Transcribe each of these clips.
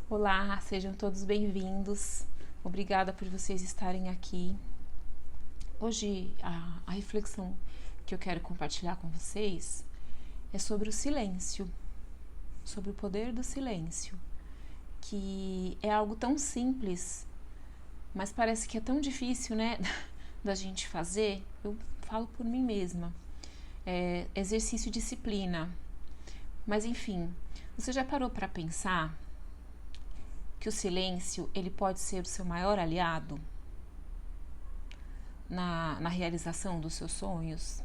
Olá, sejam todos bem-vindos. Obrigada por vocês estarem aqui. Hoje a reflexão que eu quero compartilhar com vocês é sobre o silêncio, sobre o poder do silêncio, que é algo tão simples, mas parece que é tão difícil, né, da gente fazer. Eu falo por mim mesma. É exercício e disciplina. Mas enfim, você já parou para pensar que o silêncio ele pode ser o seu maior aliado na realização dos seus sonhos?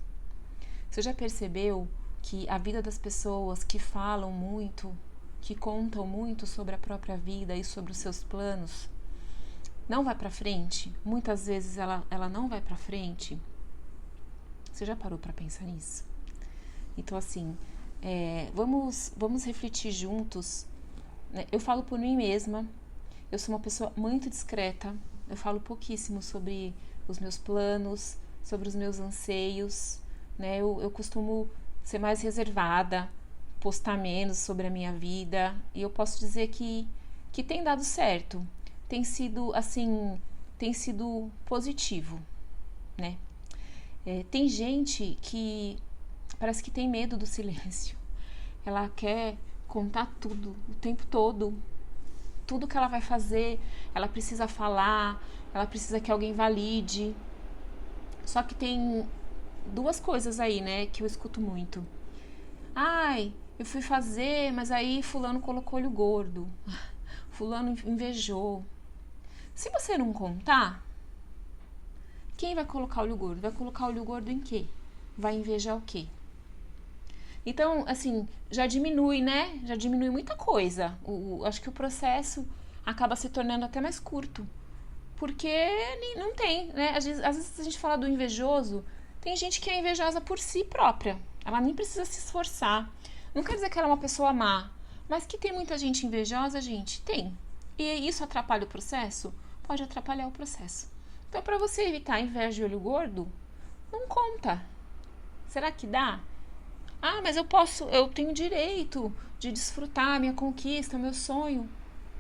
Você já percebeu que a vida das pessoas que falam muito, que contam muito sobre a própria vida e sobre os seus planos, não vai para frente? Muitas vezes ela não vai para frente. Você já parou para pensar nisso? Então assim, vamos refletir juntos. Eu falo por mim mesma, eu sou uma pessoa muito discreta, eu falo pouquíssimo sobre os meus planos, sobre os meus anseios, né? Eu costumo ser mais reservada, postar menos sobre a minha vida, e eu posso dizer que tem dado certo, tem sido assim, tem sido positivo, né? Tem gente que parece que tem medo do silêncio, ela quer contar tudo, o tempo todo, tudo que ela vai fazer, ela precisa falar, ela precisa que alguém valide. Só que tem duas coisas aí, né, que eu escuto muito. Ai, eu fui fazer, mas aí fulano colocou olho gordo, fulano invejou. Se você não contar, quem vai colocar olho gordo? Vai colocar olho gordo em quê? Vai invejar o quê? Então, assim, já diminui, né? Já diminui muita coisa. Acho que o processo acaba se tornando até mais curto. Porque não tem, né? Às vezes a gente fala do invejoso, tem gente que é invejosa por si própria. Ela nem precisa se esforçar. Não quer dizer que ela é uma pessoa má. Mas que tem muita gente invejosa, gente, tem. E isso atrapalha o processo? Pode atrapalhar o processo. Então, para você evitar inveja e olho gordo, não conta. Será que dá? Ah, mas eu tenho direito de desfrutar a minha conquista, meu sonho.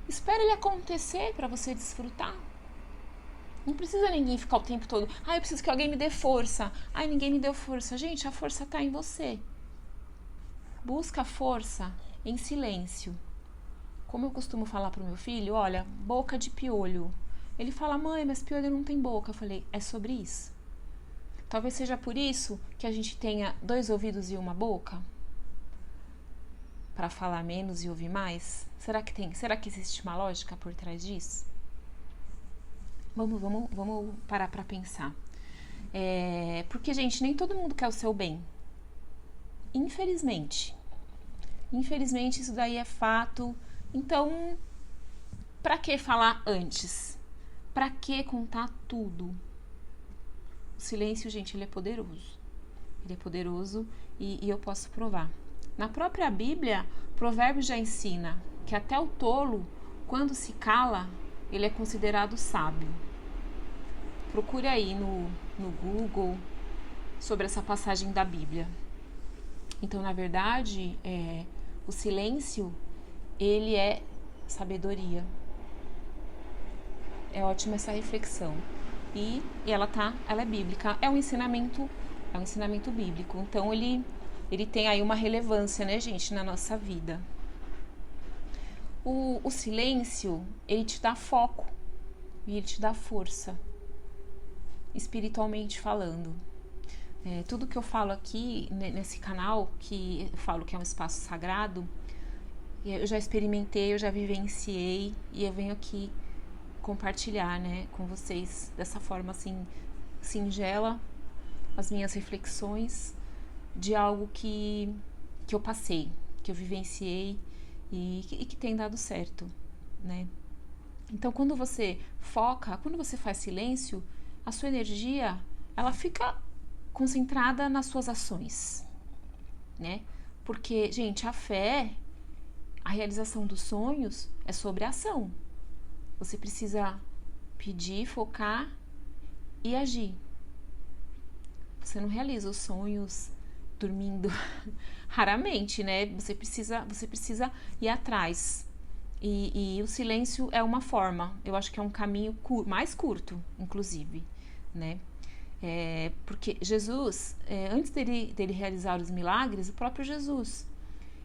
Espera ele acontecer para você desfrutar. Não precisa ninguém ficar o tempo todo. Ah, eu preciso que alguém me dê força. Ah, ninguém me deu força. Gente, a força está em você. Busca a força em silêncio. Como eu costumo falar pro meu filho, olha, boca de piolho. Ele fala, mãe, mas piolho não tem boca. Eu falei, é sobre isso. Talvez seja por isso que a gente tenha 2 ouvidos e uma boca, para falar menos e ouvir mais. Será que existe uma lógica por trás disso? Vamos parar para pensar. Porque, gente, nem todo mundo quer o seu bem. Infelizmente. Infelizmente, isso daí é fato. Então, para que falar antes? Para que contar tudo? O silêncio, gente, ele é poderoso. Ele é poderoso e eu posso provar. Na própria Bíblia, Provérbios já ensina que até o tolo, quando se cala, ele é considerado sábio. Procure aí no Google sobre essa passagem da Bíblia. Então, na verdade, o silêncio, ele é sabedoria. É ótima essa reflexão. E ela é bíblica. É um ensinamento bíblico. Então, ele tem aí uma relevância, né, gente, na nossa vida. O silêncio, ele te dá foco e ele te dá força, espiritualmente falando. Tudo que eu falo aqui nesse canal, que eu falo que é um espaço sagrado, eu já experimentei, eu já vivenciei e eu venho aqui compartilhar, né, com vocês dessa forma assim singela as minhas reflexões de algo que eu passei, que eu vivenciei e que tem dado certo, né? Então, quando você foca, quando você faz silêncio, a sua energia, ela fica concentrada nas suas ações, né? Porque, gente, a fé, a realização dos sonhos é sobre a ação. Você precisa pedir, focar e agir. Você não realiza os sonhos dormindo raramente, né? Você precisa ir atrás. E o silêncio é uma forma, eu acho que é um caminho mais curto, inclusive, né? Porque Jesus, antes dele realizar os milagres, o próprio Jesus,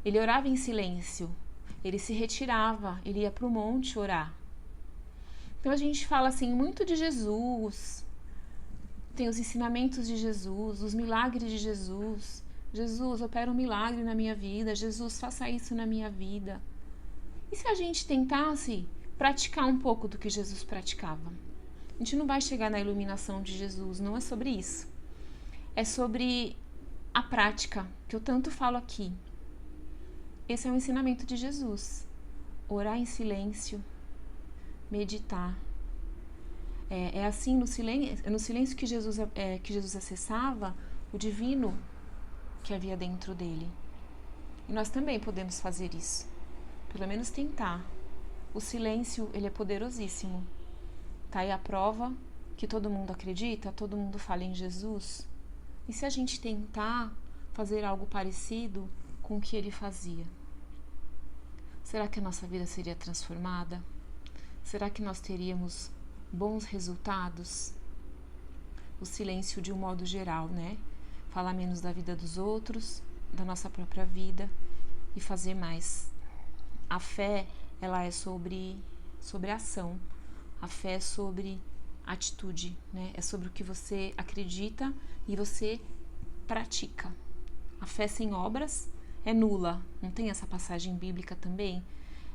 ele orava em silêncio, ele se retirava, ele ia para o monte orar. Então a gente fala assim muito de Jesus, tem os ensinamentos de Jesus, os milagres de Jesus. Jesus, opera um milagre na minha vida. Jesus, faça isso na minha vida. E se a gente tentasse praticar um pouco do que Jesus praticava? A gente não vai chegar na iluminação de Jesus, não é sobre isso. É sobre a prática, que eu tanto falo aqui. Esse é o ensinamento de Jesus. Orar em silêncio, meditar. É assim, no silêncio que Jesus acessava o divino que havia dentro dele. E nós também podemos fazer isso. Pelo menos tentar. O silêncio, ele é poderosíssimo. Tá aí a prova que todo mundo acredita, todo mundo fala em Jesus. E se a gente tentar fazer algo parecido com o que ele fazia? Será que a nossa vida seria transformada? Será que nós teríamos bons resultados? O silêncio de um modo geral, né? Falar menos da vida dos outros, da nossa própria vida e fazer mais. A fé, ela é sobre ação. A fé é sobre atitude, né? É sobre o que você acredita e você pratica. A fé sem obras é nula. Não tem essa passagem bíblica também?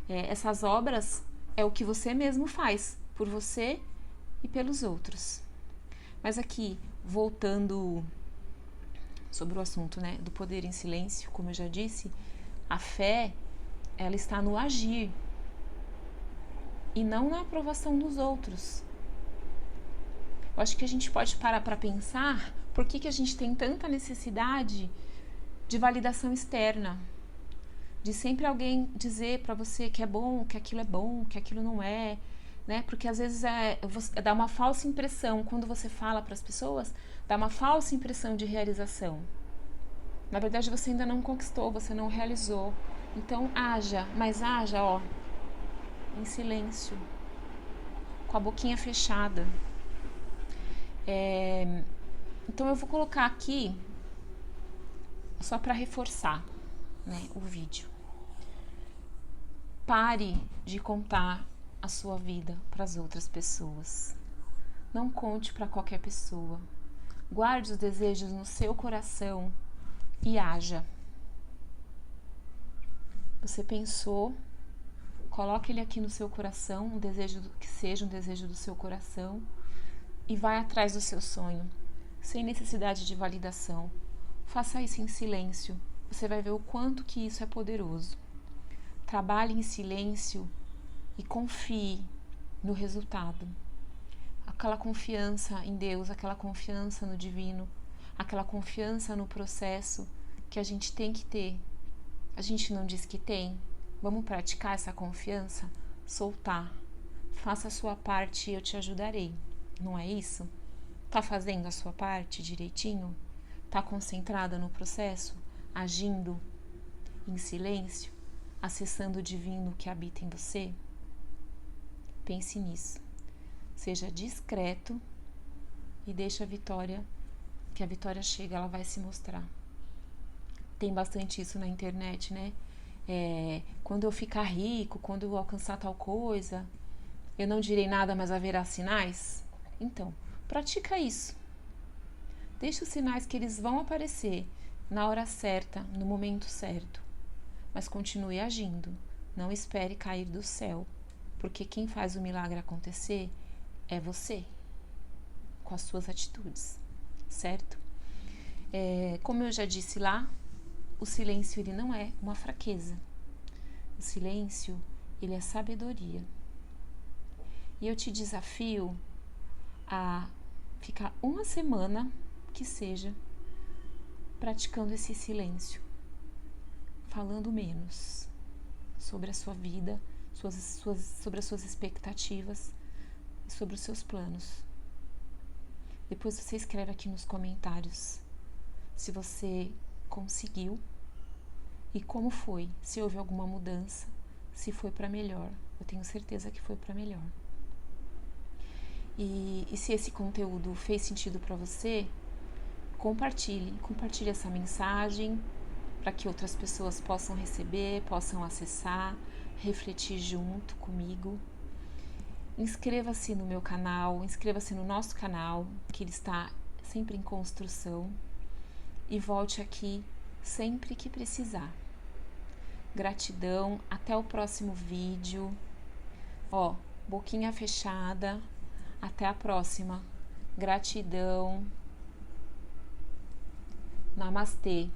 Essas obras é o que você mesmo faz por você e pelos outros. Mas aqui, voltando sobre o assunto, né, do poder em silêncio, como eu já disse, a fé, ela está no agir e não na aprovação dos outros. Eu acho que a gente pode parar para pensar por que a gente tem tanta necessidade de validação externa, de sempre alguém dizer para você que é bom, que aquilo não é, né? Porque às vezes dá uma falsa impressão, quando você fala para as pessoas, dá uma falsa impressão de realização. Na verdade, você ainda não conquistou, você não realizou. Então, haja, mas haja, em silêncio, com a boquinha fechada. Então, eu vou colocar aqui, só para reforçar, né, o vídeo. Pare de contar a sua vida para as outras pessoas. Não conte para qualquer pessoa. Guarde os desejos no seu coração e haja. Você pensou, coloque ele aqui no seu coração, um desejo que seja um desejo do seu coração, e vai atrás do seu sonho, sem necessidade de validação. Faça isso em silêncio. Você vai ver o quanto que isso é poderoso. Trabalhe em silêncio e confie no resultado. Aquela confiança em Deus, aquela confiança no divino, aquela confiança no processo que a gente tem que ter. A gente não diz que tem. Vamos praticar essa confiança? Soltar. Faça a sua parte e eu te ajudarei. Não é isso? Tá fazendo a sua parte direitinho? Tá concentrada no processo? Agindo em silêncio? Acessando o divino que habita em você? Pense nisso. Seja discreto e deixe que a vitória chega, ela vai se mostrar. Tem bastante isso na internet, né? Quando eu ficar rico, quando eu alcançar tal coisa, eu não direi nada, mas haverá sinais. Então, pratica isso. Deixe os sinais que eles vão aparecer na hora certa, no momento certo. Mas continue agindo. Não espere cair do céu, porque quem faz o milagre acontecer é você, com as suas atitudes, certo? Como eu já disse lá, o silêncio ele não é uma fraqueza. O silêncio, ele é sabedoria. E eu te desafio a ficar uma semana, que seja, praticando esse silêncio, falando menos sobre a sua vida, sobre as suas expectativas e sobre os seus planos. Depois você escreve aqui nos comentários se você conseguiu e como foi, se houve alguma mudança, se foi para melhor. Eu tenho certeza que foi para melhor. E se esse conteúdo fez sentido para você, compartilhe essa mensagem para que outras pessoas possam receber, possam acessar, refletir junto comigo. Inscreva-se no meu canal, inscreva-se no nosso canal, que ele está sempre em construção, e volte aqui sempre que precisar. Gratidão, até o próximo vídeo. Boquinha fechada, até a próxima. Gratidão. Namastê.